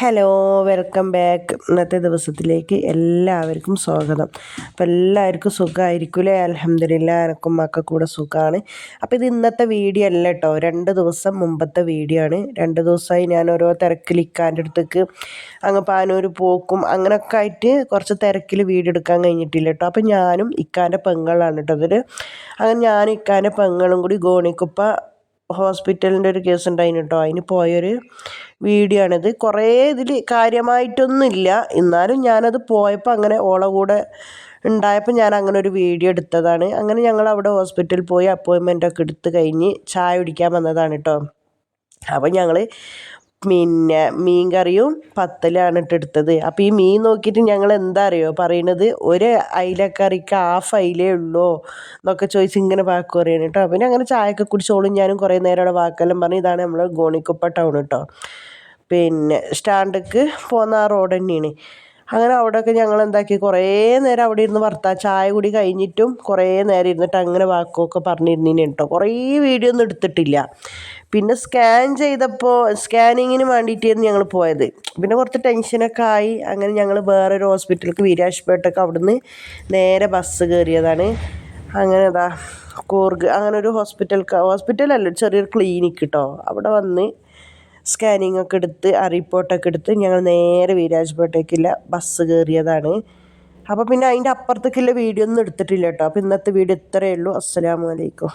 Hello, welcome back. ഇന്നത്തെ ദിവസത്തിലേക്ക് എല്ലാവർക്കും സ്വാഗതം. അപ്പോൾ എല്ലാവർക്കും സുഖമായിരിക്കൂലേ? അൽഹംദുലില്ലാഹ്, എനക്കും മക്കൾ കൂടെ സുഖമാണ്. അപ്പോൾ ഇത് ഇന്നത്തെ വീഡിയോ അല്ല കേട്ടോ, 2 ദിവസം മുമ്പത്തെ വീഡിയോ ആണ്. 2 ദിവസമായി ഞാൻ ഓരോ തിരക്കിൽ ഇക്കാൻ്റെ അടുത്തേക്ക് അങ്ങ് പാനൂർ പോക്കും അങ്ങനെയൊക്കെ ആയിട്ട് കുറച്ച് തിരക്കിൽ വീഡിയോ എടുക്കാൻ കഴിഞ്ഞിട്ടില്ല കേട്ടോ. അപ്പോൾ ഞാനും ഇക്കാൻ്റെ പെങ്ങളാണ് കേട്ടോ അതിൽ. അങ്ങനെ ഞാനും ഇക്കാൻ്റെ പെങ്ങളും കൂടി ഗോണിക്കുപ്പ ഹോസ്പിറ്റലിൻ്റെ ഒരു കേസ് ഉണ്ടായിന് കേട്ടോ, അതിന് പോയൊരു വീഡിയോ ആണിത്. കുറേ ഇതിൽ കാര്യമായിട്ടൊന്നുമില്ല, എന്നാലും ഞാനത് പോയപ്പോൾ അങ്ങനെ ഓളെ കൂടെ ഉണ്ടായപ്പോൾ ഞാൻ അങ്ങനെ ഒരു വീഡിയോ എടുത്തതാണ്. അങ്ങനെ ഞങ്ങൾ അവിടെ ഹോസ്പിറ്റലിൽ പോയി അപ്പോയിൻമെൻ്റൊക്കെ എടുത്ത് കഴിഞ്ഞ് ചായ കുടിക്കാൻ വന്നതാണ് കേട്ടോ. അപ്പോൾ ഞങ്ങൾ മീൻ കറിയും പത്തലാണ് എടുത്തത്. അപ്പോൾ ഈ മീൻ നോക്കിയിട്ട് ഞങ്ങൾ എന്താ അറിയോ പറയണത്, ഒരു അയിലക്കറിക്ക് ഹാഫ് അയിലേ ഉള്ളൂ എന്നൊക്കെ ചോദിച്ച് ഇങ്ങനെ വാക്ക് പറയണം കേട്ടോ. പിന്നെ അങ്ങനെ ചായയൊക്കെ കുടിച്ചോളും. ഞാനും കുറേ നേരം അവിടെ വാക്കെല്ലാം പറഞ്ഞ് ഇതാണ് നമ്മൾ ഗോണിക്കുപ്പ ടൗൺ കേട്ടോ. സ്റ്റാൻഡിലേക്ക് പോകുന്ന ആ റോഡ് തന്നെയാണ്. അങ്ങനെ അവിടെയൊക്കെ ഞങ്ങൾ എന്താക്കി, കുറേ നേരം അവിടെ ഇരുന്ന് ചായ കൂടി കഴിഞ്ഞിട്ടും കുറേ നേരം ഇരുന്നിട്ട് അങ്ങനെ വാക്കൊക്കെ പറഞ്ഞിരുന്നീന് കേട്ടോ. കുറേ വീഡിയോ ഒന്നും എടുത്തിട്ടില്ല. പിന്നെ സ്കാനിങ്ങിന് വേണ്ടിയിട്ടായിരുന്നു ഞങ്ങൾ പോയത്. പിന്നെ കുറച്ച് ടെൻഷനൊക്കെ ആയി. അങ്ങനെ ഞങ്ങൾ വേറൊരു ഹോസ്പിറ്റലിലേക്ക് വിരാജ്പേട്ടൊക്കെ അവിടുന്ന് നേരെ ബസ് കയറിയതാണ്. അങ്ങനെ കൂർഗ് അങ്ങനെ ഒരു ഹോസ്പിറ്റലല്ല, ചെറിയൊരു ക്ലിനിക്ക് കേട്ടോ. അവിടെ വന്ന് സ്കാനിങ് ഒക്കെ എടുത്ത് റിപ്പോർട്ടൊക്കെ എടുത്ത് ഞങ്ങൾ നേരെ വിരാജ്പേട്ടേക്കുള്ള ബസ് കയറിയതാണ്. അപ്പോൾ പിന്നെ അതിൻ്റെ അപ്പുറത്തേക്കുള്ള വീഡിയോ ഒന്നും എടുത്തിട്ടില്ല കേട്ടോ. അപ്പോൾ ഇന്നത്തെ വീഡിയോ ഇത്രയേ ഉള്ളൂ. അസ്സലാമു അലൈക്കും.